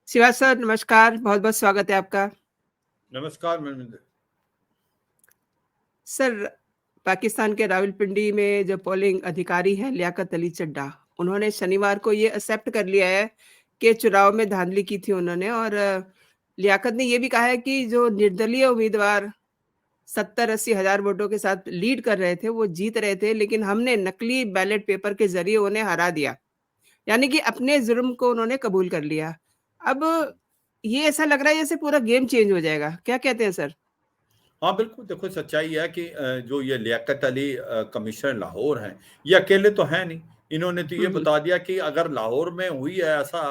Shiva sir नमस्कार, बहुत-बहुत स्वागत है आपका। नमस्कार मनिंदर। सर, पाकिस्तान के रावलपिंडी में जो पोलिंग अधिकारी हैं लियाकत अली चड्ढा, उन्होंने शनिवार को ये एक्सेप्ट कर लिया है कि चुनाव में धांधली की थी उन्होंने और लियाकत ने ये भी कहा है कि जो निर्दलीय उम्मीदवार 70-80 हज़ार वोटों के साथ लीड कर रहे थे, वो जीत रहे थे, लेकिन हमने नकली बैलेट पेपर के ज़रिए उन्हें हरा दिया। यानी कि अपने जुर्म को उन्होंने कबूल कर लिया। अब ये ऐसा लग रहा है जैसे पूरा गेम चेंज हो जाएगा। क्या कहते हैं सर? हाँ, बिल्कुल देखो सच्चाई है कि जो ये लियाकत अली कमिश्नर लाहौर हैं, ये अकेले तो हैं नहीं। इन्होंने तो हुँ, ये हुँ। बता दिया कि अगर लाहौर में हुई है ऐसा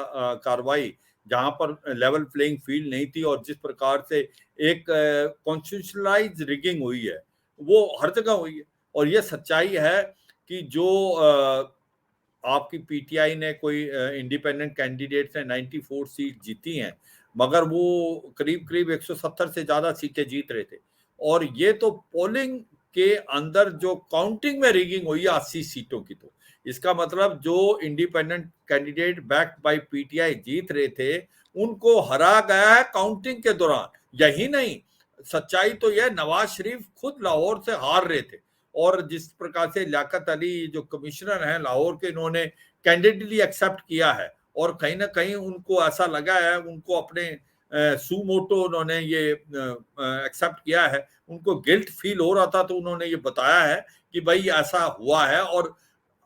कार्रवाई जहाँ पर लेवल प्लेइंग फील्ड नहीं थी और जिस प्रकार से एक कॉन्स्टिट्यूशनलाइज्ड रिगिंग हुई है, वो हर जगह हुई है। और ये सच्चाई है कि जो आपकी पीटीआई ने कोई इंडिपेंडेंट कैंडिडेट ने 94 सीट जीती हैं, मगर वो करीब-करीब 170 से ज़्यादा सीटें जीत रहे थे। और ये तो पोलिंग के अंदर जो काउंटिंग में रिगिंग हुई है 80 सीटों की तो। इसका मतलब जो independent candidate backed by PTI जीत रहे थे, उनको हरा गया है काउंटिंग के दौरान। यही नहीं, सच्चाई तो यह नवाज शरीफ खुद लाहौर से हार रहे थे। और जिस प्रकार से लियाकत अली जो कमिश्नर हैं लाहौर के, इन्होंने कैंडिडेटली एक्सेप्ट किया है और कहीं ना कहीं उनको ऐसा लगा है, उनको अपने सुमोटो उन्होंने ये एक्सेप्ट किया है, उनको गिल्ट फील हो रहा था तो उन्होंने ये बताया है कि भाई ऐसा हुआ है और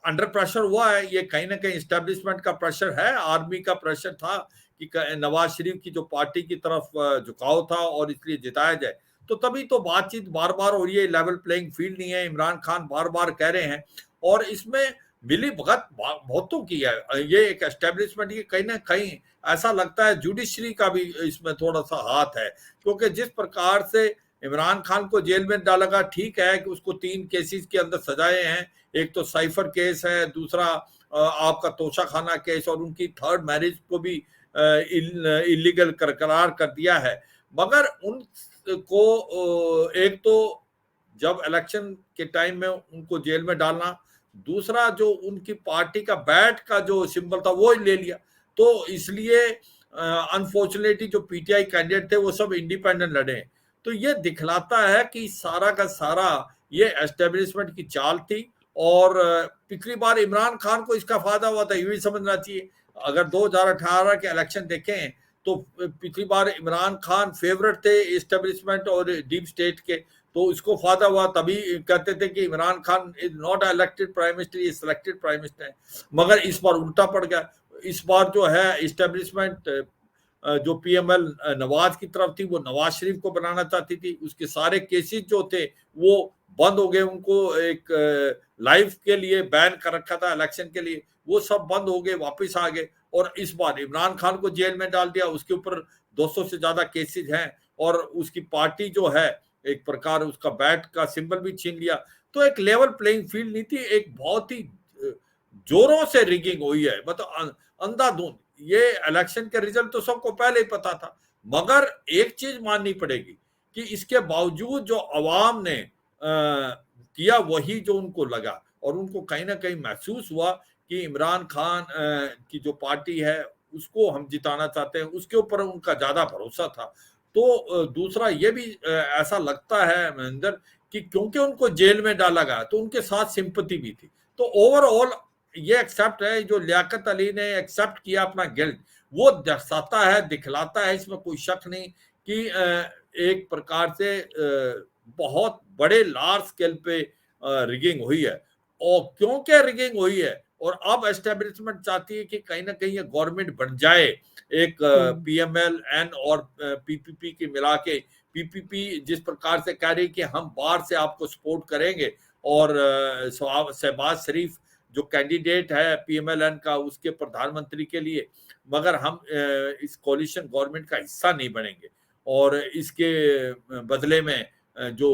अंडर प्रेशर हुआ है। ये कहीं ना कहीं इस्टेब्लिशमेंट का प्रेशर है, आर्मी का प्रेशर था कि नवाज शरीफ की जो पार्टी की तरफ झुकाव था और इसलिए जिताया जाए। तो तभी तो बातचीत बार बार हो रही है, लेवल प्लेइंग फील्ड नहीं है, इमरान खान बार बार कह रहे हैं। और इसमें मिली भगत बहुतों की है, ये एक एस्टेब्लिशमेंट की कहीं ना कहीं ऐसा लगता है जुडिशरी का भी इसमें थोड़ा सा हाथ है। क्योंकि जिस प्रकार से इमरान खान को जेल में डाला गया, ठीक है कि उसको 3 केसेस के अंदर सजाए हैं। एक तो साइफर केस है, दूसरा आपका तोशाखाना केस और उनकी थर्ड मैरिज को भी इलीगल करार कर दिया है। मगर उनको एक तो जब इलेक्शन के टाइम में उनको जेल में डालना, दूसरा जो उनकी पार्टी का बैट का जो सिंबल था वो ले लिया। तो इसलिए अनफॉर्चुनेटली जो पीटीआई कैंडिडेट थे वो सब इंडिपेंडेंट लड़े। तो ये दिखलाता है कि सारा का सारा ये एस्टेब्लिशमेंट की चाल थी। और पिछली बार इमरान खान को इसका फायदा हुआ था, ये भी समझना चाहिए। अगर 2018 के इलेक्शन देखें तो पिछली बार इमरान खान फेवरेट थे एस्टेब्लिशमेंट और डीप स्टेट के, तो इसको फायदा हुआ। तभी कहते थे कि Imran Khan is not elected prime minister, ये सिलेक्टेड प्राइम मिनिस्टर है। मगर इस बार उल्टा पड़ गया। इस बार जो है एस्टेब्लिशमेंट जो पीएमएल नवाज की तरफ थी, वो नवाज शरीफ को बनाना चाहती थी। उसके सारे केसेस जो थे वो बंद हो गए, उनको एक लाइफ के लिए बैन कर रखा था इलेक्शन के लिए, वो सब बंद हो गए, वापस आ गए। और इस बार इमरान खान को जेल में डाल दिया, उसके ऊपर 200 से ज्यादा केसेस हैं और उसकी पार्टी जो है एक प्रकार उसका बैट का सिंबल भी छीन लिया। तो एक लेवल प्लेइंग फील्ड नहीं थी, एक बहुत ही जोरों से रिगिंग हुई है, मतलब अंधाधुंध। ये इलेक्शन के रिजल्ट तो सबको पहले ही पता था। मगर एक चीज माननी पड़ेगी कि इसके बावजूद जो अवाम ने किया वही जो उनको लगा, और उनको कहीं ना कहीं महसूस हुआ कि इमरान खान की जो पार्टी है उसको हम जिताना चाहते हैं, उसके ऊपर उनका ज्यादा भरोसा था। तो दूसरा ये भी ऐसा लगता है महेंद्र कि क्योंकि उनको जेल में डाला गया तो उनके साथ सिंपति भी थी। तो ओवरऑल ये एक्सेप्ट है, जो लियाकत अली ने एक्सेप्ट किया अपना गिल्ट, वो दर्शाता है, दिखलाता है, इसमें कोई शक नहीं कि एक प्रकार से बहुत बड़े लार्ज स्केल पे रिगिंग हुई है। और क्योंकि रिगिंग हुई है और अब एस्टेब्लिशमेंट चाहती है कि कहीं ना कहीं ये गवर्नमेंट बन जाए, एक हुँ। पीएमएल एन और पीपीपी की मिला के। पीपीपी जिस प्रकार से कह रही कि हम बाहर से आपको सपोर्ट करेंगे, और शहबाज शरीफ जो कैंडिडेट है पीएमएलएन का उसके प्रधानमंत्री के लिए, मगर हम इस कोलिशन गवर्नमेंट का हिस्सा नहीं बनेंगे। और इसके बदले में जो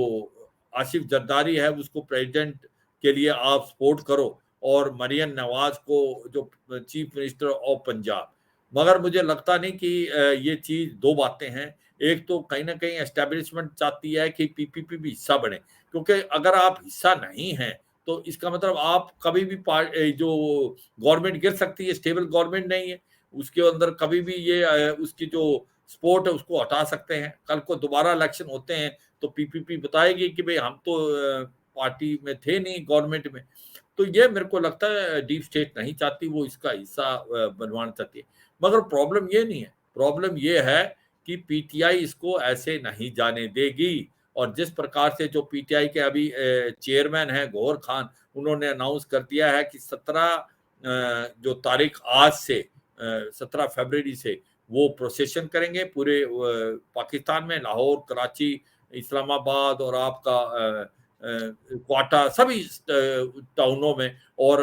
आसिफ जरदारी है उसको प्रेसिडेंट के लिए आप सपोर्ट करो, और मरियम नवाज को जो चीफ मिनिस्टर ऑफ पंजाब। मगर मुझे लगता नहीं कि ये चीज, दो बातें हैं। एक तो कहीं ना कहीं एस्टेब्लिशमेंट चाहती है कि पीपीपी भी हिस्सा बने, क्योंकि अगर आप हिस्सा नहीं हैं तो इसका मतलब आप कभी भी जो गवर्नमेंट गिर सकती है, स्टेबल गवर्नमेंट नहीं है। उसके अंदर कभी भी ये उसकी जो सपोर्ट है उसको हटा सकते हैं। कल को दोबारा इलेक्शन होते हैं तो पीपीपी बताएगी कि भाई हम तो पार्टी में थे नहीं, गवर्नमेंट में। तो ये मेरे को लगता है डीप स्टेट नहीं चाहती, वो इसका हिस्सा बनवाना चाहती है। मगर प्रॉब्लम ये नहीं है, प्रॉब्लम ये है कि पीटीआई इसको ऐसे नहीं जाने देगी। और जिस प्रकार से जो पीटीआई के अभी चेयरमैन हैं गौहर खान, उन्होंने अनाउंस कर दिया है कि 17 जो तारीख आज से 17 फरवरी से वो प्रोसेशन करेंगे पूरे पाकिस्तान में, लाहौर, कराची, इस्लामाबाद और आपका क्वाटा, सभी टाउनों में। और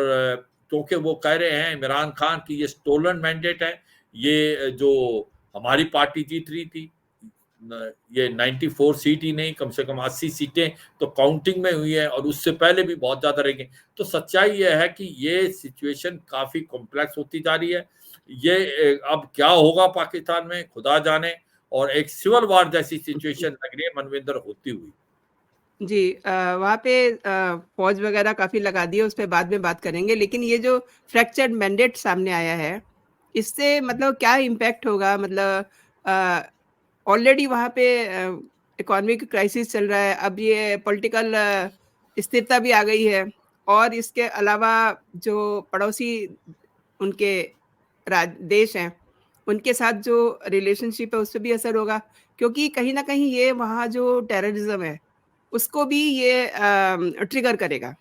क्योंकि वो कह रहे हैं इमरान खान की ये स्टोलन मैंडेट है, ये जो हमारी पार्टी जीत रही थी, ये 94 सीट ही नहीं, कम से कम 80 सीटें तो काउंटिंग में हुई है, और उससे पहले भी बहुत ज्यादा रहेंगे। तो सच्चाई यह है कि ये सिचुएशन काफी कॉम्प्लेक्स होती जा रही है। ये अब क्या होगा पाकिस्तान में खुदा जाने, और एक सिविल वार जैसी सिचुएशन लग रही है मनविंदर होती हुई। जी, वहाँ पे फ़ौज वग़ैरह काफ़ी लगा दी है, उस पे बाद में बात करेंगे। लेकिन ये जो फ्रैक्चर्ड मैंडेट सामने आया है, इससे मतलब क्या इम्पैक्ट होगा? मतलब ऑलरेडी वहाँ पे इकोनॉमिक क्राइसिस चल रहा है, अब ये पॉलिटिकल स्थिरता भी आ गई है, और इसके अलावा जो पड़ोसी उनके देश हैं, उनके साथ जो रिलेशनशिप है, उस पे भी असर होगा। क्योंकि कहीं न कहीं ये वहाँ जो टेररिज़्म है, उसको भी ये ट्रिगर करेगा।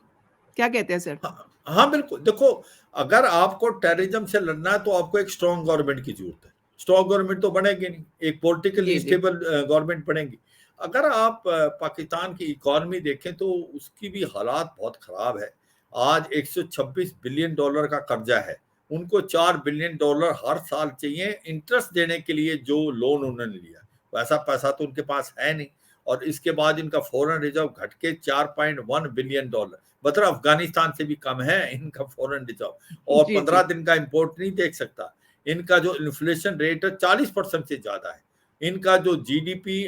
क्या कहते हैं सर? हाँ, हाँ, बिल्कुल। देखो, अगर आपको टेररिज्म से लड़ना है तो आपको एक स्ट्रॉन्ग गवर्नमेंट की जरूरत है। स्ट्रॉन्ग गवर्नमेंट तो बनेगी नहीं, एक पॉलिटिकली जी, जी। स्टेबल गवर्नमेंट बनेगी। अगर आप पाकिस्तान की इकोनॉमी देखें तो उसकी भी हालात बहुत खराब है। आज 126 बिलियन डॉलर का कर्जा है। उनको 4 बिलियन डॉलर हर साल चाहिए इंटरेस्ट देने के लिए, जो लोन उन्होंने लिया। वैसा पैसा तो उनके पास है नहीं। और इसके बाद इनका फॉरेन रिजर्व घट के 4.1 बिलियन डॉलर, मतलब अफगानिस्तान से भी कम है इनका फॉरेन रिजर्व। और जी, 15 जी। दिन का इंपोर्ट नहीं देख सकता। इनका जो इन्फ्लेशन रेट है 40% से ज्यादा है। इनका जो जीडीपी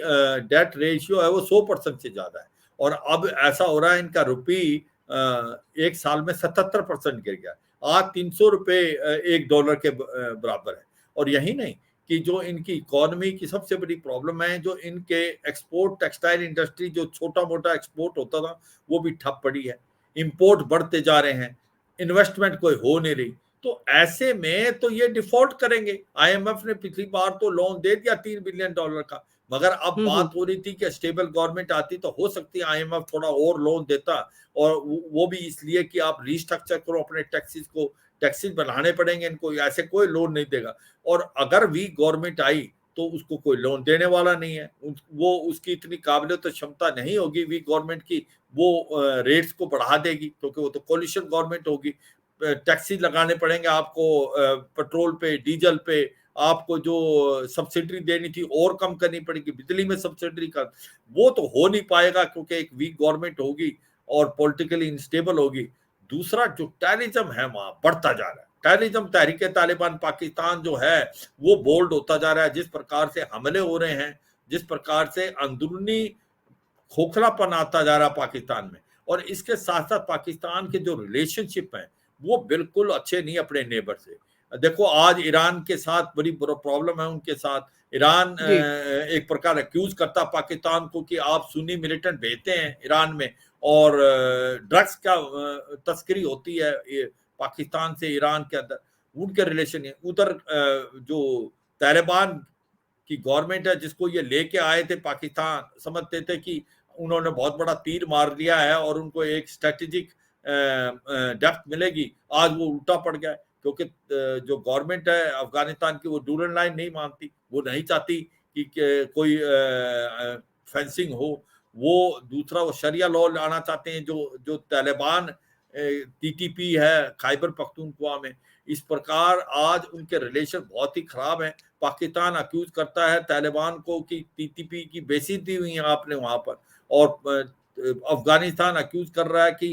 डेट रेशियो है वो 100% से ज्यादा है। और अब ऐसा हो रहा है इनका रुपी एक साल में 77% गिर गया। आज 300 रुपए एक डॉलर के बराबर है। और यही नहीं कि जो इनकी इकोनॉमी की सबसे बड़ी प्रॉब्लम है, जो इनके एक्सपोर्ट टेक्सटाइल इंडस्ट्री, जो छोटा मोटा एक्सपोर्ट होता था, वो भी ठप पड़ी है। इंपोर्ट बढ़ते जा रहे हैं, इन्वेस्टमेंट कोई हो नहीं रही। तो ऐसे में तो ये डिफॉल्ट करेंगे। आईएमएफ ने पिछली बार तो लोन दे दिया 3 बिलियन डॉलर का, मगर अब हुँ, हुँ। बात हो रही थी कि स्टेबल गवर्नमेंट आती तो हो सकती है आईएमएफ थोड़ा और लोन देता। और वो भी इसलिए कि आप रिस्ट्रक्चर करो अपने टैक्सेस को, टैक्सेस बढ़ाने पड़ेंगे इनको, ऐसे कोई लोन नहीं देगा। और अगर वीक गवर्नमेंट आई तो उसको कोई लोन देने वाला नहीं है। वो उसकी इतनी काबिलियत और क्षमता नहीं होगी वीक गवर्नमेंट की, वो रेट्स को बढ़ा देगी, क्योंकि वो तो कोलिशन गवर्नमेंट होगी। टैक्सी लगाने पड़ेंगे आपको पेट्रोल पे, डीजल पे। आपको जो सब्सिडी देनी थी और कम करनी पड़ेगी, बिजली में सब्सिडी का। वो तो हो नहीं पाएगा क्योंकि एक वीक गवर्नमेंट होगी और पॉलिटिकली इनस्टेबल होगी। दूसरा जो टेररिज्म है वहां बढ़ता जा रहा है। टेररिज्म, तहरीक तालिबान पाकिस्तान जो है वो बोल्ड होता जा रहा है। जिस प्रकार से हमले हो रहे हैं, जिस प्रकार से अंदरूनी खोखलापन आता जा रहा पाकिस्तान में, और इसके साथ साथ पाकिस्तान के जो रिलेशनशिप हैं वो बिल्कुल अच्छे नहीं अपने नेबर से। देखो, आज ईरान के साथ बड़ी प्रॉब्लम है उनके साथ। ईरान जी। एक प्रकार एक्यूज करता पाकिस्तान को कि आप सुन्नी मिलिटेंट भेजते हैं ईरान में, और ड्रग्स का तस्करी होती है पाकिस्तान से ईरान के अंदर। उनके रिलेशन है उधर जो तालिबान की गवर्नमेंट है, जिसको ये लेके आए थे पाकिस्तान, समझते थे कि उन्होंने बहुत बड़ा तीर मार दिया है और उनको एक स्ट्रेटेजिक डेप्थ मिलेगी। आज वो उल्टा पड़ गया है, क्योंकि जो गवर्नमेंट है अफगानिस्तान की वो डूरन लाइन नहीं मानती। वो नहीं चाहती कि कोई फेंसिंग हो। वो दूसरा वो शरिया लॉ लाना चाहते हैं, जो जो तालिबान टीटीपी है खैबर पख्तूनख्वा में। इस प्रकार आज उनके रिलेशन बहुत ही खराब है। पाकिस्तान अक्यूज करता है तालिबान को कि टीटीपी की बेइज्जती हुई है आपने वहां पर। और अफगानिस्तान अक्यूज कर रहा है कि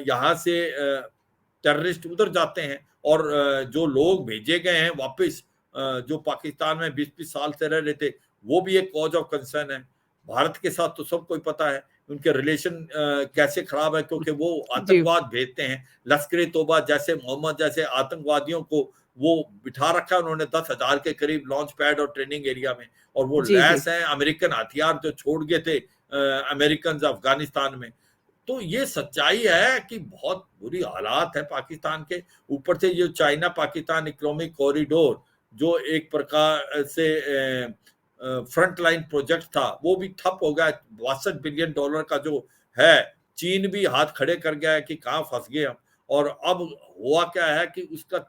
यहाँ से टेररिस्ट उधर जाते हैं, और जो लोग भेजे गए हैं वापस, जो पाकिस्तान में 20-20 साल से रह रहे थे, वो भी एक कॉज ऑफ कंसर्न है। भारत के साथ तो सबको पता है उनके रिलेशन कैसे खराब है, क्योंकि वो जी। आतंकवाद भेजते हैं। लश्कर ए तोबा जैसे, मोहम्मद जैसे आतंकवादियों को वो बिठा रखा है उन्होंने 10,000 के करीब लॉन्च पैड और ट्रेनिंग एरिया में, और वो जी, जी। लैस हैं अमेरिकन हथियार जो छोड़ गए थे अमेरिकन अफगानिस्तान में। तो ये सच्चाई है कि बहुत बुरी हालात है पाकिस्तान के। ऊपर से ये चाइना पाकिस्तान इकोनॉमिक कॉरिडोर जो एक प्रकार से फ्रंट लाइन प्रोजेक्ट था वो भी ठप हो गया। 62 बिलियन डॉलर का जो है, चीन भी हाथ खड़े कर गया है कि कहाँ फंस गए हम। और अब हुआ क्या है कि उसका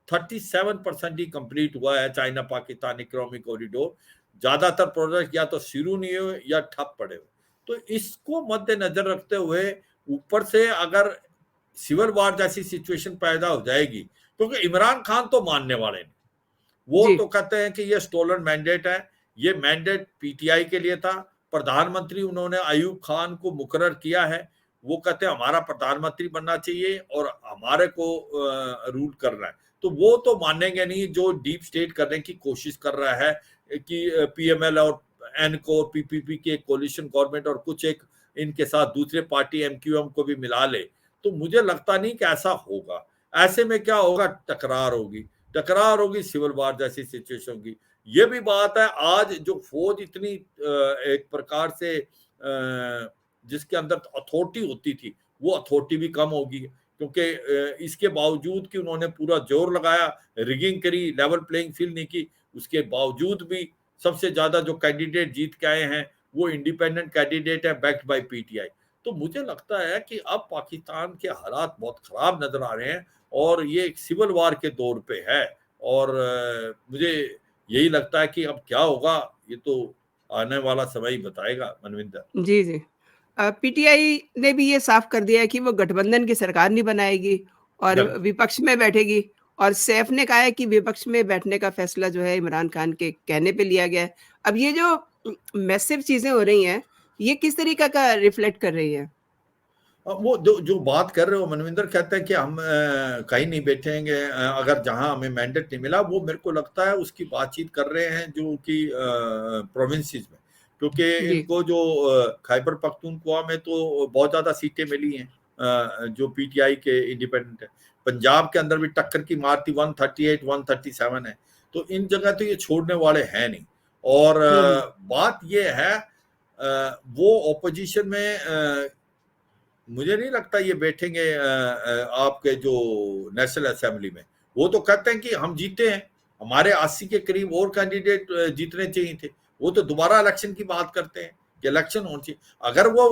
37% ही कंप्लीट हुआ है चाइना पाकिस्तान इकोनॉमिक कॉरिडोर। ज्यादातर प्रोजेक्ट या तो शुरू नहीं हुए या ठप पड़े हुए। तो इसको मद्देनजर रखते हुए ऊपर से अगर सिविल वार जैसी सिचुएशन पैदा हो जाएगी, क्योंकि इमरान खान तो मानने वाले नहीं, वो जी। तो कहते हैं कि ये स्टोलन मैंडेट है, ये मैंडेट पीटीआई के लिए था। प्रधानमंत्री उन्होंने अयूब खान को मुकर्रर किया है, वो कहते हैं हमारा प्रधानमंत्री बनना चाहिए और हमारे को रूल करना है। तो वो तो मानेंगे नहीं जो डीप स्टेट करने की कोशिश कर रहा है कि पीएमएल और एनको पीपीपी की एक कोलिशन गवर्नमेंट और कुछ एक इनके साथ दूसरे पार्टी एमक्यूएम को भी मिला ले। तो मुझे लगता नहीं कि ऐसा होगा। ऐसे में क्या होगा, टकरार होगी, सिविल वार जैसी सिचुएशन होगी। ये भी बात है, आज जो फौज इतनी एक प्रकार से जिसके अंदर अथॉरिटी होती थी, वो अथॉरिटी भी कम होगी, क्योंकि इसके बावजूद कि उन्होंने पूरा जोर लगाया, रिगिंग करी, लेवल प्लेइंग फील्ड नहीं की, उसके बावजूद भी सबसे ज्यादा जो कैंडिडेट जीत के आए हैं वो इंडिपेंडेंट कैंडिडेट है बैक्ड बाय पीटीआई। तो मुझे लगता है कि अब पाकिस्तान के हालात बहुत खराब नजर आ रहे हैं और ये एक सिविल वार के दौर पे है। और मुझे यही लगता है कि अब क्या होगा ये तो आने वाला समय ही बताएगा, मनविंदर। जी, जी। पीटीआई ने भी ये साफ कर दिया है कि वो गठबंधन की सरकार नहीं बनाएगी और जब विपक्ष में बैठेगी, और सैफ ने कहा है कि विपक्ष में बैठने का फैसला जो है इमरान खान के कहने पे लिया गया है। अब ये जो मैसिव चीज़ें हो रही हैं, ये किस तरीक़े का रिफ्लेक्ट कर रही है? वो जो जो बात कर रहे हो मनविंदर, कहते हैं कि हम कहीं नहीं बैठेंगे अगर जहां हमें मैंडेट नहीं मिला, वो मेरे को लगता है उसकी बातचीत कर रहे हैं जो कि प्रोविंसेस में, क्योंकि जी। इनको जो खैबर पख्तूनख्वा में तो बहुत ज्यादा सीटें मिली हैं जो पीटीआई के इंडिपेंडेंट है। पंजाब के अंदर भी टक्कर की मार थी, 138 137 है। तो इन जगह तो ये छोड़ने वाले हैं नहीं। और हुँ, हुँ। बात ये है वो ऑपोजिशन में मुझे नहीं लगता ये बैठेंगे आपके जो नेशनल असेंबली में। वो तो कहते हैं कि हम जीते हैं, हमारे 80 के करीब और कैंडिडेट जीतने चाहिए थे। वो तो दोबारा इलेक्शन की बात करते हैं कि इलेक्शन होनी चाहिए। अगर वो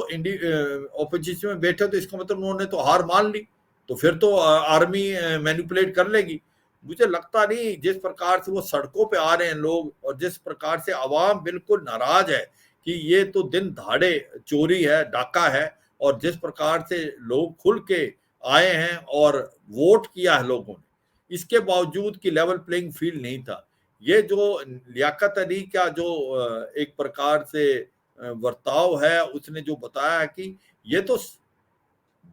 ऑपोजिशन में बैठे तो इसका मतलब उन्होंने तो हार मान ली, तो फिर तो आर्मी मैनिपुलेट कर लेगी। मुझे लगता नहीं, जिस प्रकार से वो सड़कों पे आ रहे हैं लोग और जिस प्रकार से आवाम बिल्कुल नाराज है कि ये तो दिन दहाड़े चोरी है, डाका है, और जिस प्रकार से लोग खुल के आए हैं और वोट किया है लोगों ने, इसके बावजूद कि लेवल प्लेइंग फील्ड नहीं था। ये जो लियाकत अली का जो एक प्रकार से बर्ताव है, उसने जो बताया कि ये तो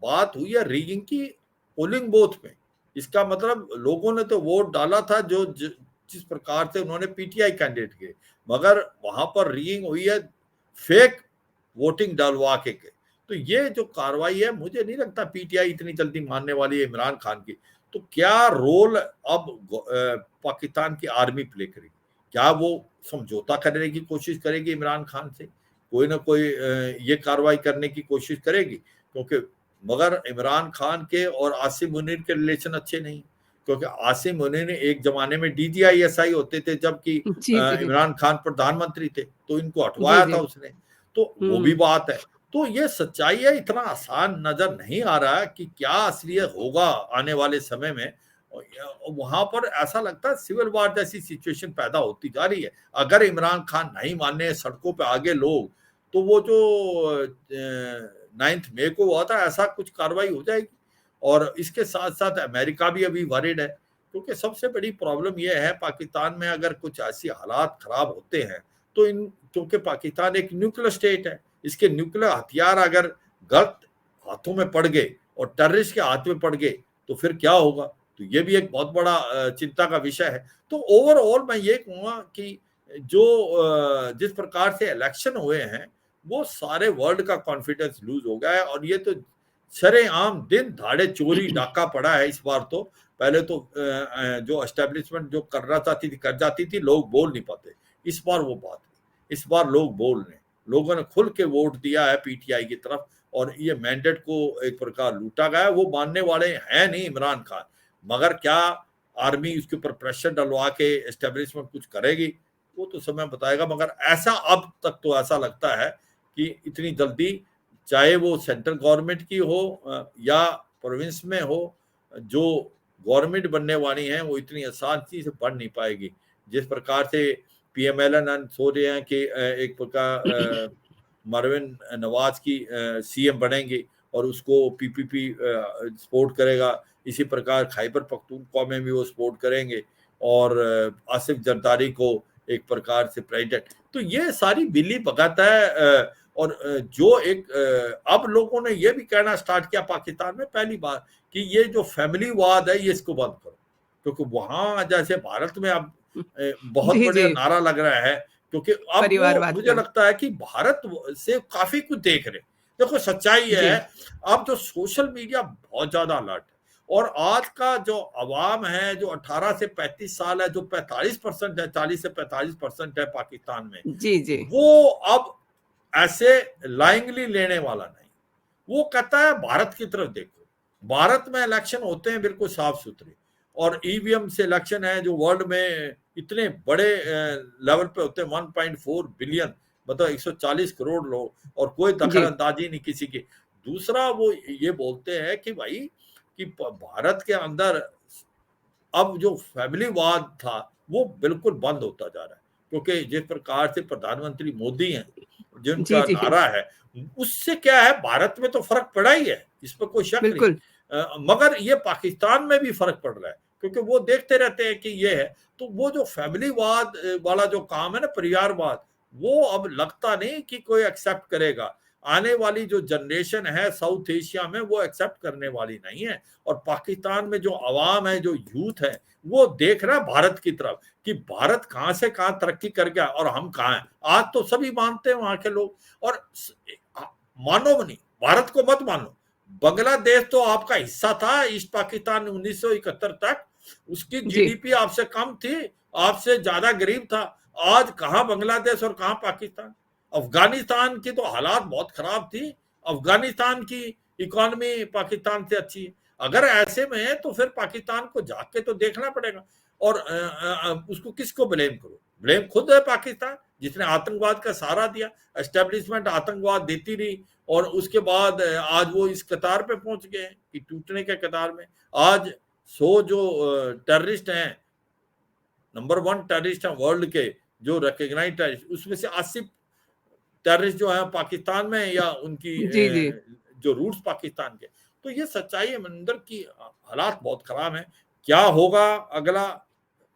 बात हुई है रीगिंग की पोलिंग बूथ में। इसका मतलब लोगों ने तो वोट डाला था जो जिस प्रकार से उन्होंने पीटीआई कैंडिडेट के, मगर वहां पर रीगिंग हुई है फेक वोटिंग डालवा के। तो ये जो कार्रवाई है, मुझे नहीं लगता पीटीआई इतनी जल्दी मानने वाली है इमरान खान की। तो क्या रोल अब पाकिस्तान की आर्मी प्ले करेगी? क्या वो समझौता करने की कोशिश करेगी इमरान खान से? कोई ना कोई ये कार्रवाई करने की कोशिश करेगी, क्योंकि मगर इमरान खान के और आसिम मुनीर के रिलेशन अच्छे नहीं, क्योंकि आसिम मुनीर एक जमाने में डीजीआईएसआई होते थे जबकि जी, जी। इमरान खान प्रधानमंत्री थे, तो इनको जी, हटवाया था जी। उसने। तो वो भी हुँ। बात है। तो ये सच्चाई है, इतना आसान नजर नहीं आ रहा है कि क्या असलियत होगा आने वाले समय में। वहां पर ऐसा लगता है सिविल वार जैसी सिचुएशन पैदा होती जा रही है। अगर इमरान खान नहीं माने, सड़कों पे आगे लोग, तो वो जो 9 मई को हुआ था ऐसा कुछ कार्रवाई हो जाएगी। और इसके साथ साथ अमेरिका भी अभी वरिड है, क्योंकि सबसे बड़ी प्रॉब्लम यह है पाकिस्तान में अगर कुछ ऐसी हालात खराब होते हैं तो इन, क्योंकि पाकिस्तान एक न्यूक्लियर स्टेट है, इसके न्यूक्लियर हथियार अगर गलत हाथों में पड़ गए और टेररिस्ट के हाथ में पड़ गए तो फिर क्या होगा? तो ये भी एक बहुत बड़ा चिंता का विषय है। तो ओवरऑल मैं ये कहूँगा कि जो जिस प्रकार से इलेक्शन हुए हैं, वो सारे वर्ल्ड का कॉन्फिडेंस लूज हो गया है। और ये तो सरेआम दिन दहाड़े चोरी डाका पड़ा है इस बार तो। पहले तो जो एस्टेब्लिशमेंट जो करना चाहती थी कर जाती थी, लोग बोल नहीं पाते। इस बार वो बात नहीं, इस बार लोग बोल रहे हैं, लोगों ने खुल के वोट दिया है पीटीआई की तरफ, और ये मैंडेट को एक प्रकार लूटा गया है। वो मानने वाले हैं नहीं इमरान खान, मगर क्या आर्मी उसके ऊपर प्रेशर डलवा के एस्टेब्लिशमेंट कुछ करेगी, वो तो समय बताएगा। मगर ऐसा अब तक तो ऐसा लगता है कि इतनी जल्दी, चाहे वो सेंट्रल गवर्नमेंट की हो या प्रोविंस में हो, जो गवर्नमेंट बनने वाली है वो इतनी आसानी से बन नहीं पाएगी। जिस प्रकार से पीएमएलएन सोच रहे हैं कि एक प्रकार मरविन नवाज की सीएम बनेंगे और उसको पीपीपी सपोर्ट करेगा, इसी प्रकार खैबर पख्तूनख्वा में भी वो सपोर्ट करेंगे, और आसिफ जरदारी को एक प्रकार से प्रेसिडेंट। तो ये सारी बिल्ली बगाता है। और जो एक अब लोगों ने ये भी कहना स्टार्ट किया पाकिस्तान में पहली बार कि ये जो फैमिलीवाद है ये इसको बंद करो, क्योंकि वहां जैसे भारत में अब बहुत जी, बढ़िया जी। नारा लग रहा है, क्योंकि अब वो परिवारवाद मुझे का। लगता है कि भारत से काफी कुछ देख रहे। देखो सच्चाई है, जी, अब जो सोशल मीडिया बहुत ज्यादा अलर्ट है, और आज का जो अवाम है जो 18 से 35 साल है, जो 45% है, 40 से 45% है पाकिस्तान में, जी, जी। वो अब ऐसे लाइंगली लेने वाला नहीं। वो कहता है भारत की तरफ देखो, भारत में इलेक्शन होते हैं बिल्कुल साफ सुथरे, और ईवीएम से इलेक्शन है जो वर्ल्ड में इतने बड़े लेवल पे होते हैं, 1.4 बिलियन, मतलब 140 करोड़ लोग, और कोई दखल जी, अंदाजी नहीं किसी की। दूसरा वो ये बोलते हैं कि भाई कि भारत के अंदर अब जो फैमिलीवाद था वो बिल्कुल बंद होता जा रहा है, क्योंकि जिस प्रकार से प्रधानमंत्री मोदी हैं, जी, जिनका जी। नारा है, उससे क्या है, भारत में तो फर्क पड़ा ही है, इस पर कोई शक नहीं। बिल्कुल। मगर ये पाकिस्तान में भी फर्क पड़ रहा है, क्योंकि वो देखते रहते हैं कि ये है, तो वो जो फैमिलीवाद वाला जो काम है ना, परिवारवाद, वो अब लगता नहीं कि कोई एक्सेप्ट करेगा। आने वाली जो जनरेशन है साउथ एशिया में, वो एक्सेप्ट करने वाली नहीं है। और पाकिस्तान में जो अवाम है, जो यूथ है, वो देख रहा है भारत की तरफ कि भारत कहां से कहां तरक्की कर गया और हम कहां हैं। आज तो सभी मानते हैं वहां के लोग, और मानो नहीं, भारत को मत मानो, बांग्लादेश तो आपका हिस्सा था ईस्ट पाकिस्तान 1971 तक, उसकी जी, जीडीपी आपसे कम थी, आपसे ज्यादा गरीब था। आज कहां बांग्लादेश और कहां पाकिस्तान। अफगानिस्तान की तो हालात बहुत खराब थी, अफगानिस्तान की इकोनॉमी पाकिस्तान से अच्छी है। अगर ऐसे में है तो फिर पाकिस्तान को झांक के तो देखना पड़ेगा। और उसको किसको ब्लेम करो, ब्लेम खुद है पाकिस्तान, जिसने आतंकवाद का सहारा दिया, एस्टेब्लिशमेंट आतंकवाद देती रही, और उसके बाद आज वो इस कतार पे पहुंच गए हैं कि टूटने के कतार में। आज 100 जो टेररिस्ट हैं, नंबर 1 टेररिस्ट हैं वर्ल्ड के, जो रिकॉग्नाइज्ड टेररिस्ट, उसमें से 80 टेररिस्ट जो है पाकिस्तान में, या उनकी जी, जी। जो रूट्स पाकिस्तान के। तो ये सच्चाई है मनिंदर की, हालात बहुत खराब हैं। क्या होगा अगला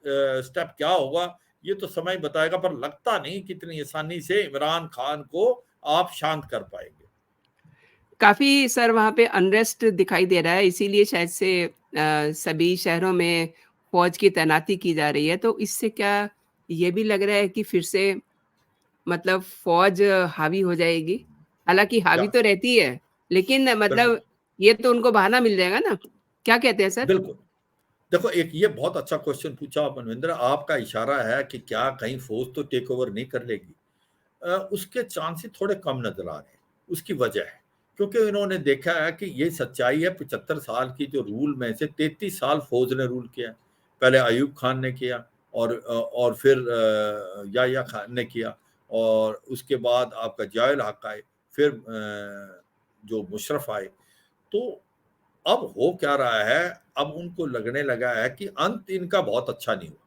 स्टेप क्या होगा, ये तो समय बताएगा, पर लगता नहीं कितनी आसानी से इमरान खान को आप शांत कर पाएंगे। काफ़ी सर वहाँ पे अनरेस्ट दिखाई दे रहा है, इसीलिए शायद से सभी शहरों में फ़ौज की तैनाती की जा रही है। तो इससे क्या ये भी लग रहा है कि फिर से मतलब फ़ौज हावी हो जाएगी? हालाँकि या हावी तो रहती है, लेकिन बिल्कुल, मतलब ये तो उनको बहाना मिल जाएगा ना? क्या कहते हैं सर? बिल्कुल। देखो, एक ये बहुत अच्छा क्वेश्चन पूछा आप मनविंदर, आपका इशारा है कि क्या कहीं फौज तो टेक ओवर नहीं कर लेगी। उसके चांसेस थोड़े कम नजर आ रहे हैं। उसकी वजह है क्योंकि इन्होंने देखा है कि ये सच्चाई है, 75 साल की जो रूल में से 33 साल फौज ने रूल किया। पहले अयूब खान ने किया, और फिर याह्या खान ने किया, और उसके बाद आपका जियाउल हक आए, फिर जो मुशर्रफ आए। तो अब हो क्या रहा है, अब उनको लगने लगा है कि अंत इनका बहुत अच्छा नहीं हुआ,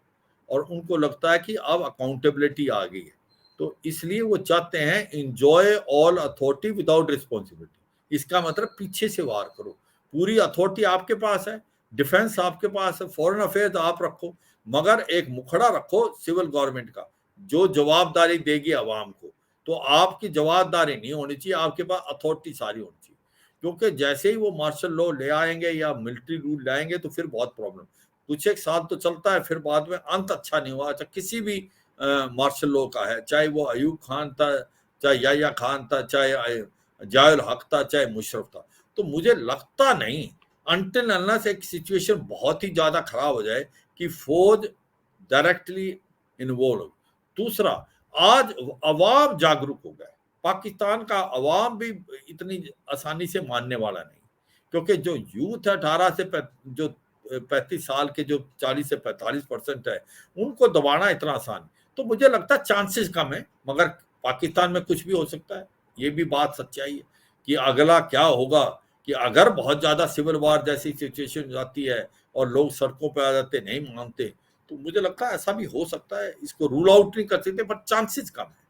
और उनको लगता है कि अब अकाउंटेबिलिटी आ गई है। तो इसलिए वो चाहते हैं enjoy all authority without responsibility. इसका मतलब पीछे से वार करो, पूरी अथॉरिटी आपके पास है, डिफेंस आपके पास है, फॉरेन अफेयर्स आप रखो, मगर एक मुखड़ा रखो सिविल गवर्नमेंट का, जो जवाबदारी देगी आवाम को। तो आपकी जवाबदारी नहीं होनी चाहिए, आपके पास अथॉरिटी सारी होनी चाहिए। क्योंकि जैसे ही वो मार्शल लॉ ले आएंगे या मिलिट्री रूल लाएंगे तो फिर बहुत प्रॉब्लम। कुछ एक साल तो चलता है, फिर बाद में अंत अच्छा नहीं हुआ। अच्छा, किसी भी मार्शल लॉ का है, चाहे वो अयूब खान था, चाहे याह्या खान था, चाहे जियाउल हक था, चाहे मुशर्रफ था, तो मुझे लगता नहीं, अनटिल अनलेस एक सिचुएशन बहुत ही ज्यादा खराब हो जाए कि फौज डायरेक्टली इन्वॉल्व हो। दूसरा, आज अवाम जागरूक हो गया, पाकिस्तान का अवाम भी इतनी आसानी से मानने वाला नहीं, क्योंकि जो यूथ है 18 से जो 35 साल के, जो 40 से 45% है, उनको दबाना इतना आसान। तो मुझे लगता है चांसेस कम है, मगर पाकिस्तान में कुछ भी हो सकता है। ये भी बात सच्चाई है कि अगला क्या होगा, कि अगर बहुत ज्यादा सिविल वार जैसी सिचुएशन जाती है और लोग सड़कों पर आ जाते, नहीं मानते, तो मुझे लगता है ऐसा भी हो सकता है। इसको रूल आउट नहीं कर सकते, बट चांसेस कम है।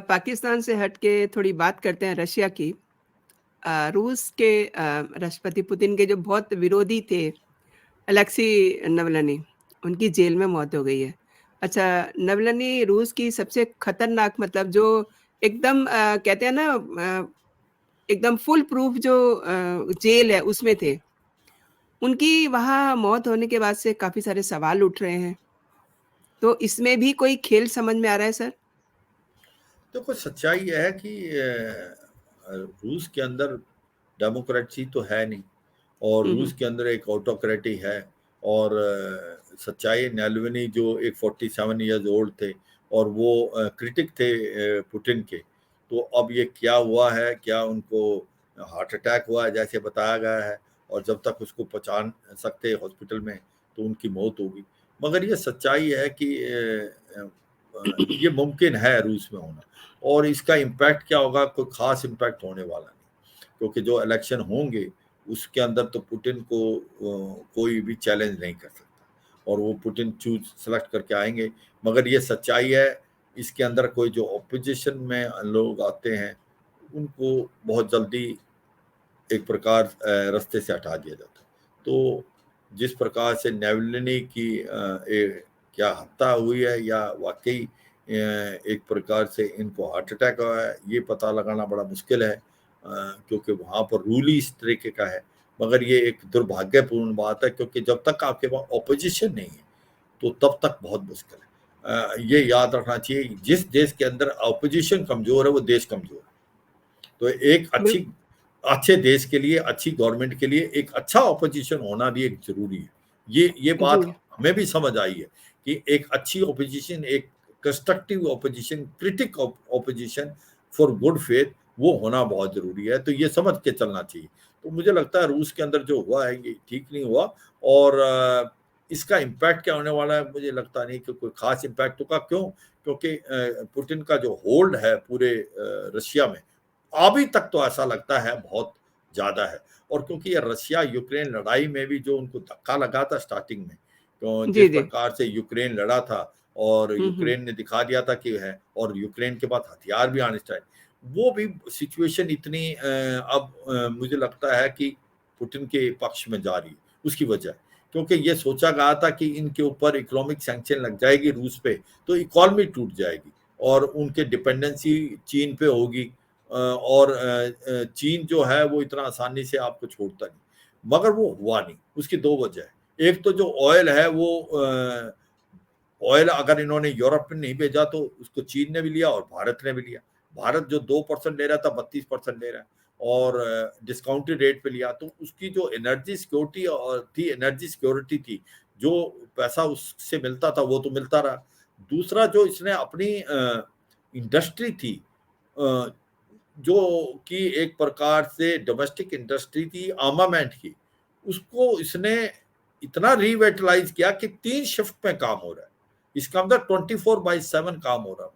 पाकिस्तान से हट के थोड़ी बात करते हैं रशिया की। रूस के राष्ट्रपति पुतिन के जो बहुत विरोधी थे, अलेक्सी नवलनी, उनकी जेल में मौत हो गई है। अच्छा, नवलनी रूस की सबसे खतरनाक, मतलब जो एकदम कहते हैं ना, एकदम फुल प्रूफ जो जेल है उसमें थे। उनकी वहाँ मौत होने के बाद से काफ़ी सारे सवाल उठ रहे हैं। तो इसमें भी कोई खेल समझ में आ रहा है सर? देखो, सच्चाई यह है कि रूस के अंदर डेमोक्रेसी तो है नहीं, और हुँ, रूस हुँ। के अंदर एक ऑटोक्रेटी है। और सच्चाई, नाल्वनी जो एक 47 ईयर्स ओल्ड थे, और वो क्रिटिक थे पुतिन के। तो अब ये क्या हुआ है, क्या उनको हार्ट अटैक हुआ है जैसे बताया गया है, और जब तक उसको पहचान सकते हॉस्पिटल में, तो उनकी मौत होगी। मगर ये सच्चाई है कि ये मुमकिन है रूस में होना, और इसका इम्पैक्ट क्या होगा, कोई खास इम्पैक्ट होने वाला नहीं, क्योंकि जो इलेक्शन होंगे उसके अंदर तो पुतिन को कोई भी चैलेंज नहीं कर सकता, और वो पुतिन चूज सेलेक्ट करके आएंगे। मगर ये सच्चाई है, इसके अंदर कोई जो ऑपोजिशन में लोग आते हैं, उनको बहुत जल्दी एक प्रकार रास्ते से हटा दिया जाता है। तो जिस प्रकार से नावल्नी की क्या हत्या हुई है, या वाकई एक प्रकार से इनको हार्ट अटैक हुआ है, ये पता लगाना बड़ा मुश्किल है, क्योंकि वहाँ पर रूल ही इस तरीके का है। मगर ये एक दुर्भाग्यपूर्ण बात है, क्योंकि जब तक आपके पास ऑपोजिशन नहीं है, तो तब तक बहुत मुश्किल है। ये याद रखना चाहिए, जिस देश के अंदर ऑपोजिशन कमजोर है, वो देश कमजोर है। तो एक बिल अच्छे देश के लिए, अच्छी गवर्नमेंट के लिए एक अच्छा ऑपोजिशन होना भी एक जरूरी है। ये बात जी। हमें भी समझ आई है कि एक अच्छी ऑपोजिशन, एक constructive opposition, critic opposition for good faith, वो होना बहुत जरूरी है। तो ये समझ के चलना चाहिए। तो मुझे लगता है रूस के अंदर जो हुआ है ये ठीक नहीं हुआ, और इसका इम्पैक्ट क्या होने वाला है, मुझे लगता नहीं कि कोई खास इम्पैक्ट होगा। क्यों? क्योंकि पुतिन का जो होल्ड है पूरे रशिया में, अभी तक तो ऐसा लगता है बहुत ज्यादा है। और क्योंकि ये रशिया यूक्रेन लड़ाई में भी जो उनको धक्का लगा था स्टार्टिंग में, तो जी, जिस जी। प्रकार से यूक्रेन लड़ा था, और हुँ, हुँ। यूक्रेन ने दिखा दिया था कि है, और यूक्रेन के बाद हथियार भी आने स्टार्ट, वो भी सिचुएशन इतनी अब मुझे लगता है कि पुतिन के पक्ष में जा रही है। उसकी वजह, क्योंकि ये सोचा गया था कि इनके ऊपर इकोनॉमिक सैंक्शन लग जाएगी रूस पे, तो इकोनॉमी टूट जाएगी, और उनके डिपेंडेंसी चीन पे होगी, और चीन जो है वो इतना आसानी से आपको छोड़ता नहीं। मगर वो हुआ नहीं, उसकी दो वजह है। एक तो जो ऑयल है, वो ऑयल अगर इन्होंने यूरोप में नहीं भेजा, तो उसको चीन ने भी लिया और भारत ने भी लिया। भारत जो 2% ले रहा था, 32% ले रहा है, और डिस्काउंटेड रेट पे लिया। तो उसकी जो एनर्जी सिक्योरिटी थी, एनर्जी सिक्योरिटी थी, जो पैसा उससे मिलता था वो तो मिलता रहा। दूसरा, जो इसने अपनी इंडस्ट्री थी, जो कि एक प्रकार से डोमेस्टिक इंडस्ट्री थी आर्मामेंट की, उसको इसने इतना रिवेटलाइज किया कि 3 शिफ्ट में काम हो रहा है। इसका मतलब 24/7 काम हो रहा है।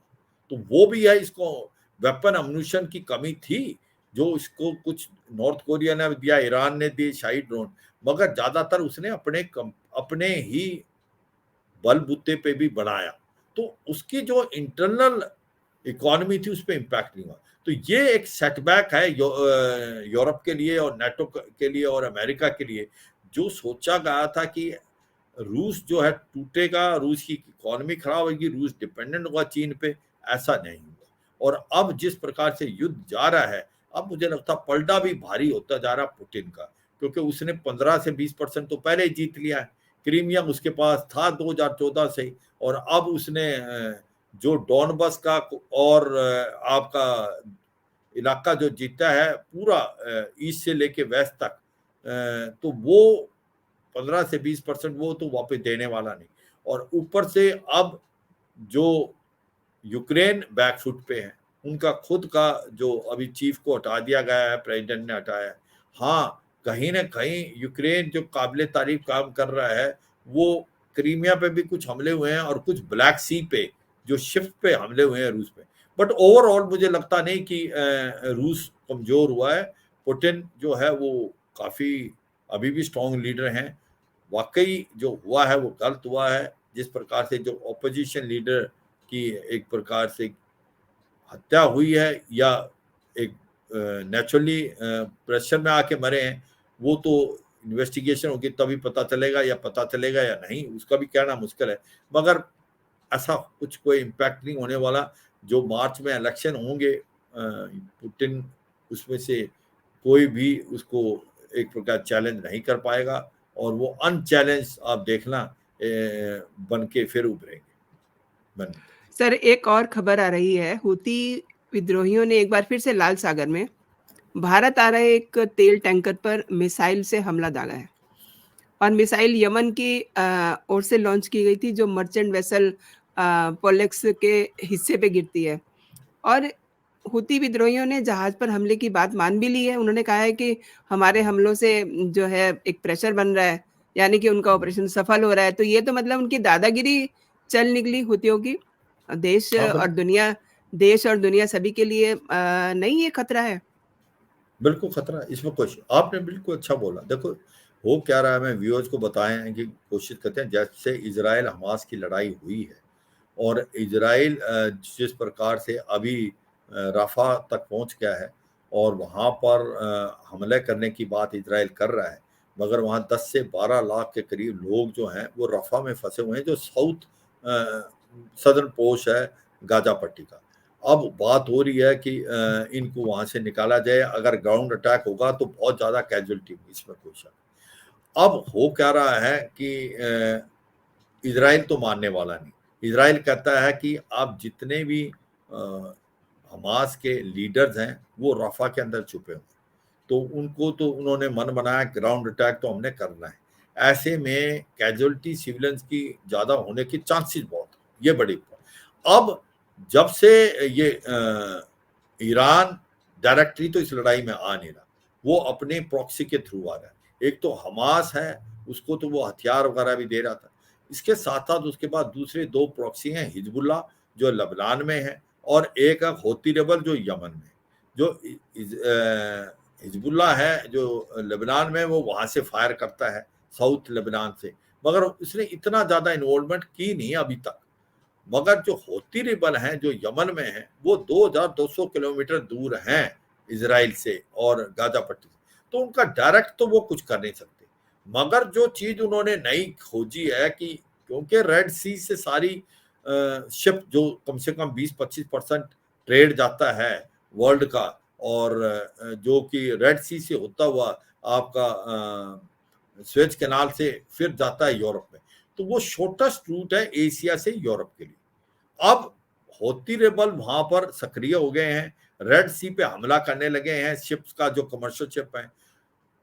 तो वो भी है, इसको वेपन अम्यूनिशन की कमी थी, जो इसको कुछ नॉर्थ कोरिया ने दिया, ईरान ने दिए शाही ड्रोन, मगर ज्यादातर उसने अपने ही बलबूते पे भी बनाया। तो उसकी जो इंटरनल इकोनॉमी थी, उस पर इम्पैक्ट नहीं हुआ। तो ये एक सेटबैक है यूरोप के लिए, और नाटो के लिए, और अमेरिका के लिए। जो सोचा गया था कि रूस जो है टूटेगा, रूस की इकोनॉमी खराब होगी, रूस डिपेंडेंट होगा चीन पे, ऐसा नहीं हुआ। और अब जिस प्रकार से युद्ध जा रहा है, अब मुझे लगता है पलड़ा भी भारी होता जा रहा पुतिन का, क्योंकि उसने 15 से 20% तो पहले ही जीत लिया है। क्रीमिया उसके पास था 2014 से, और अब उसने जो डॉनबस का और आपका इलाका जो जीता है पूरा ईस्ट से लेके वेस्ट तक, तो वो 15 से 20% वो तो वापस देने वाला नहीं। और ऊपर से अब जो यूक्रेन बैकफुट पे है, उनका खुद का जो अभी चीफ को हटा दिया गया है, प्रेसिडेंट ने हटाया है। हाँ, कहीं ना कहीं यूक्रेन जो काबिल तारीफ काम कर रहा है, वो क्रीमिया पे भी कुछ हमले हुए हैं और कुछ ब्लैक सी पे जो शिफ्ट पे हमले हुए हैं रूस पे। बट ओवरऑल मुझे लगता नहीं कि रूस कमजोर हुआ है। पुतिन जो है वो काफी अभी भी स्ट्रॉन्ग लीडर हैं। वाकई जो हुआ है वो गलत हुआ है, जिस प्रकार से जो ऑपोजिशन लीडर की एक प्रकार से हत्या हुई है या एक नेचुरली प्रेशर में आके मरे हैं, वो तो इन्वेस्टिगेशन होगी तभी पता चलेगा, या पता चलेगा या नहीं उसका भी कहना मुश्किल है। मगर ऐसा कुछ कोई इम्पैक्ट नहीं होने वाला। जो मार्च में इलेक्शन होंगे, पुतिन उसमें से कोई भी उसको एक प्रकार चैलेंज नहीं कर पाएगा, और वो अनचैलेंज आप देखना बन के फिर उभरेंगे। बन सर, एक और खबर आ रही है, हूती विद्रोहियों ने एक बार फिर से लाल सागर में भारत आ रहे एक तेल टैंकर पर मिसाइल से हमला दागा है। और मिसाइल यमन की ओर से लॉन्च की गई थी, जो मर्चेंट वेसल पोलेक्स के हिस्से पे गिरती है। और हूती विद्रोहियों ने जहाज पर हमले की बात मान भी ली है। उन्होंने कहा है कि हमारे हमलों से जो है एक प्रेशर बन रहा है, यानी कि उनका ऑपरेशन सफल हो रहा है। तो ये तो मतलब उनकी दादागिरी चल निकली हूतियों की। हाँ, देश और दुनिया सभी के लिए नहीं ये खतरा है? बिल्कुल खतरा है, इसमें कुछ आपने बिल्कुल अच्छा बोला। देखो हो क्या रहा है, मैं व्यूअर्स को बताएं कि कोशिश करते हैं। जैसे इजराइल हमास की लड़ाई हुई है और इजराइल जिस प्रकार से अभी राफा तक पहुंच गया है और वहां पर हमले करने की बात इजराइल कर रहा है, मगर वहां 10 से 12 लाख के करीब लोग जो हैं वो रफा में फंसे हुए हैं, जो साउथ सदर्न पोस्ट है गाजा पट्टी का। अब बात हो रही है कि इनको वहां से निकाला जाए। अगर ग्राउंड अटैक होगा तो बहुत ज्यादा कैजुअलिटी होगी, इसमें कोई शक। अब हो क्या रहा है कि इजराइल तो मानने वाला नहीं। इजराइल कहता है कि आप जितने भी हमास के लीडर्स हैं वो रफा के अंदर छुपे हुए, तो उनको तो उन्होंने मन बनाया ग्राउंड अटैक तो हमने करना है। ऐसे में कैजुअलिटी सिविलियंस की ज्यादा होने की चांसेस बहुत, ये बड़ी। अब जब से ये ईरान डायरेक्टली तो इस लड़ाई में आ नहीं रहा, वो अपने प्रॉक्सी के थ्रू आ रहा है। एक तो हमास है, उसको तो वो हथियार वगैरह भी दे रहा था। इसके साथ साथ उसके बाद दूसरे दो प्रॉक्सी हैं, हिजबुल्ला जो लबनान में है और एक है हौती रेबल जो यमन में। जो हिजबुल्ला है जो लेबनान में, वो वहां से फायर करता है साउथ लेबनान से, मगर उसने इतना ज्यादा इन्वॉल्वमेंट की नहीं अभी तक। मगर जो हौती रिबल हैं जो यमन में हैं, वो 2200 किलोमीटर दूर हैं इसराइल से और गाजा पट्टी से, तो उनका डायरेक्ट तो वो कुछ कर नहीं सकते। मगर जो चीज उन्होंने नई खोजी है कि क्योंकि रेड सी से सारी शिप जो कम से कम 20-25% ट्रेड जाता है वर्ल्ड का, और जो कि रेड सी से होता हुआ आपका स्वेज कैनाल से फिर जाता है यूरोप में, तो वो शॉर्टेस्ट रूट है एशिया से यूरोप के लिए। अब हौती रेबल वहां पर सक्रिय हो गए हैं, रेड सी पे हमला करने लगे हैं शिप्स का जो कमर्शियल शिप है।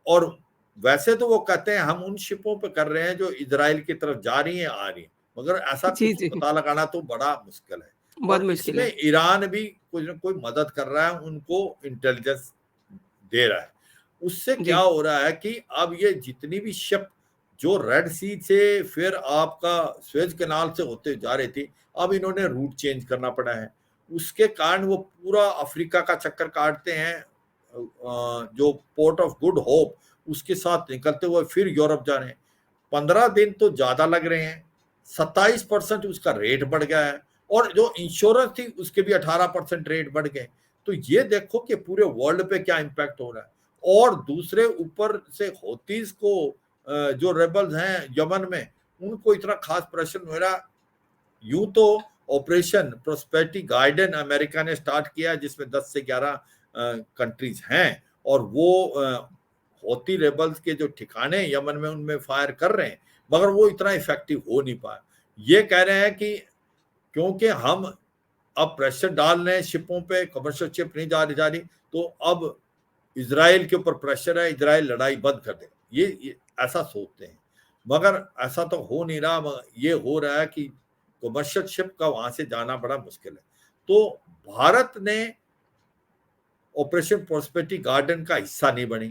और वैसे तो वो कहते हैं हम उन शिपों पे कर रहे हैं जो इजराइल की तरफ जा रही हैं, आ रही हैं, मगर ऐसा जी, कुछ जी। पता लगाना तो बड़ा मुश्किल है। बहुत और मुश्किल इसमें है। ईरान भी कुछ ना कोई मदद कर रहा है, उनको इंटेलिजेंस दे रहा है। उससे क्या जी। हो रहा है कि अब ये जितनी भी शिप जो रेड सी से फिर आपका स्वेज कैनाल से होते जा रही थी, अब इन्होंने रूट चेंज करना पड़ा है। उसके कारण वो पूरा अफ्रीका का चक्कर काटते हैं, जो पोर्ट ऑफ गुड होप उसके साथ निकलते हुए फिर यूरोप जा रहे हैं। 15 दिन तो ज्यादा लग रहे हैं। 27% उसका रेट बढ़ गया है, और जो इंश्योरेंस थी उसके भी 18% रेट बढ़ गए। तो ये देखो कि पूरे वर्ल्ड पे क्या इंपैक्ट हो रहा है। और दूसरे ऊपर से हौतीस को जो रेबल्स हैं यमन में, उनको इतना खास प्रेशर हो रहा। यूं तो ऑपरेशन प्रोस्पेरिटी गार्डन अमेरिका ने स्टार्ट किया, जिसमें 10 से 11 कंट्रीज हैं, और वो हौती रेबल्स के जो ठिकाने यमन में उनमें फायर कर रहे हैं, मगर वो इतना इफेक्टिव हो नहीं पाया। ये कह रहे हैं कि क्योंकि हम अब प्रेशर डाल रहे हैं शिपों पे, कमर्शियल शिप नहीं जा रही, तो अब इजराइल के ऊपर प्रेशर है, इजराइल लड़ाई बंद कर दे, ये ऐसा सोचते हैं, मगर ऐसा तो हो नहीं रहा। ये हो रहा है कि कमर्शियल शिप का वहां से जाना बड़ा मुश्किल है। तो भारत ने ऑपरेशन प्रॉस्पेरिटी गार्डन का हिस्सा नहीं बनी,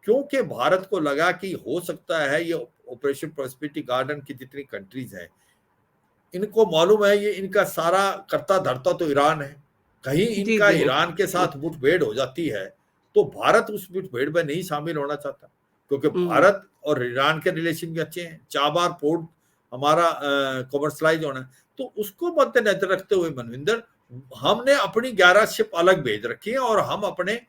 क्योंकि भारत को लगा कि हो सकता है ये ऑपरेशन प्रॉस्पेरिटी गार्डन की जितनी कंट्रीज हैं, इनको मालूम है ये इनका सारा करता धरता तो ईरान है, कहीं जी, इनका जी। ईरान के साथ मुठभेड़ हो जाती है तो भारत उस मुठभेड़ में नहीं शामिल होना चाहता, क्योंकि हुँ। भारत और ईरान के रिलेशन भी अच्छे हैं, 4 बार पोर्ट हमारा कमर्शलाइज होना है। तो उसको मद्देनजर रखते हुए मनविंदर, हमने अपनी 11 शिप अलग भेज रखी है और हम अपने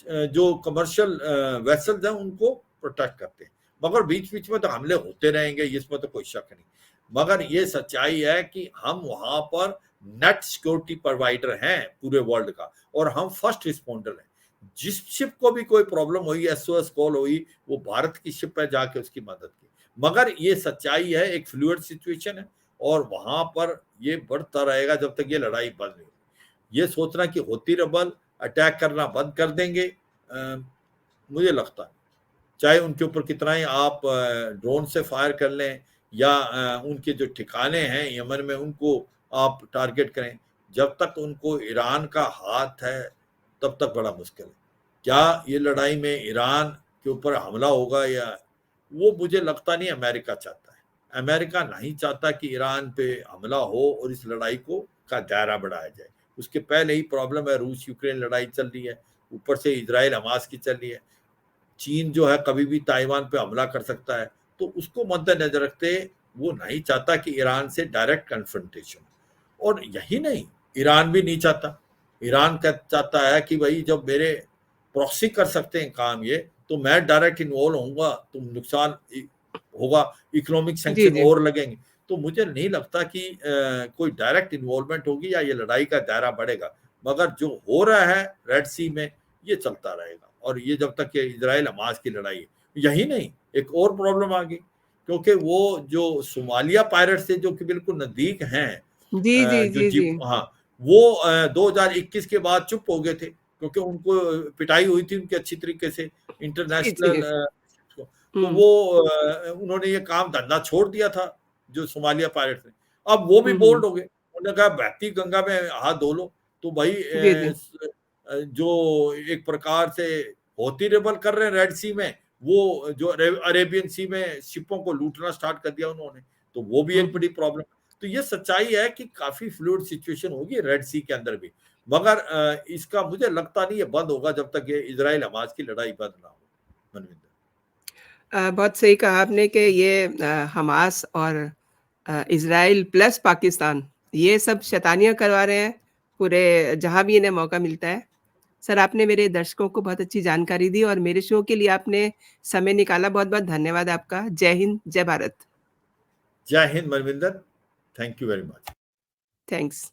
जो कमर्शियल वेसल्स हैं उनको प्रोटेक्ट करते हैं, मगर बीच बीच में तो हमले होते रहेंगे, इसमें तो कोई शक नहीं। मगर ये सच्चाई है कि हम वहां पर नेट सिक्योरिटी प्रोवाइडर हैं पूरे वर्ल्ड का, और हम फर्स्ट रिस्पॉन्डर हैं। जिस शिप को भी कोई प्रॉब्लम हुई, एसओएस कॉल हुई, वो भारत की शिप है जाके उसकी मदद की। मगर ये सच्चाई है, एक फ्लूइड सिचुएशन है और वहां पर ये बढ़ता रहेगा जब तक ये लड़ाई बंद नहीं होगी। ये सोचना कि होती रबल अटैक करना बंद कर देंगे, मुझे लगता है चाहे उनके ऊपर कितना ही आप ड्रोन से फायर कर लें या उनके जो ठिकाने हैं यमन में उनको आप टारगेट करें, जब तक उनको ईरान का हाथ है तब तक बड़ा मुश्किल है। क्या ये लड़ाई में ईरान के ऊपर हमला होगा, या वो मुझे लगता नहीं अमेरिका चाहता है। अमेरिका नहीं चाहता कि ईरान पे हमला हो और इस लड़ाई को का दायरा बढ़ाया जाए। उसके पहले ही प्रॉब्लम है, रूस यूक्रेन लड़ाई चल रही है, ऊपर से इजराइल हमास की चल रही है, चीन जो है कभी भी ताइवान पे हमला कर सकता है, तो उसको मद्देनजर रखते वो नहीं चाहता कि ईरान से डायरेक्ट कन्फ्रंटेशन। और यही नहीं, ईरान भी नहीं चाहता। ईरान चाहता है कि भाई जब मेरे प्रॉक्सी कर सकते हैं काम ये, तो मैं डायरेक्ट इन्वॉल्व होऊंगा तो नुकसान होगा, इकोनॉमिक जी, सैंक्शन जी। और लगेंगे। तो मुझे नहीं लगता कि कोई डायरेक्ट इन्वॉल्वमेंट होगी या ये लड़ाई का दायरा बढ़ेगा, मगर जो हो रहा है रेड सी में ये चलता रहेगा। और ये जब तक इजराइल हमास की लड़ाई है, यही नहीं एक और प्रॉब्लम आ गई, क्योंकि वो जो सोमालिया पायरेट से जो कि बिल्कुल नजदीक हैं, जी, जी, जो जी, जी। जीप, हाँ, वो 2021 के बाद चुप हो गए थे, क्योंकि उनको पिटाई हुई थी उनकी अच्छी तरीके से जी, जी। इंटरनेशनल, तो हुँ। वो उन्होंने ये काम धंधा छोड़ दिया था जो सोमालिया पायरेट्स ने। अब वो भी हुँ, बोल्ड हुँ। हो गए, उन्होंने कहा बहती गंगा में हाथ धो लो। तो भाई जी, जी। जो एक प्रकार से हौती रेबल कर रहे हैं रेड सी में, वो जो अरेबियन सी में शिपों को लूटना स्टार्ट कर दिया उन्होंने, तो वो भी हुँ, एक हुँ। बड़ी प्रॉब्लम। तो ये सच्चाई है कि काफी फ्लूइड सिचुएशन होगी रेड सी के अंदर भी, मगर इसका मुझे लगता नहीं है बंद होगा जब तक ये इजराइल हमास की लड़ाई बंद ना हो। मनविंदर, बहुत सही कहा आपने कि ये हमास और इज़राइल प्लस पाकिस्तान, ये सब शैतानियाँ करवा रहे हैं, पूरे जहाँ भी इन्हें मौका मिलता है। सर, आपने मेरे दर्शकों को बहुत अच्छी जानकारी दी और मेरे शो के लिए आपने समय निकाला, बहुत-बहुत धन्यवाद आपका। जय हिंद, जय भारत। जय Hind Manvinder, thank you very much. Thanks.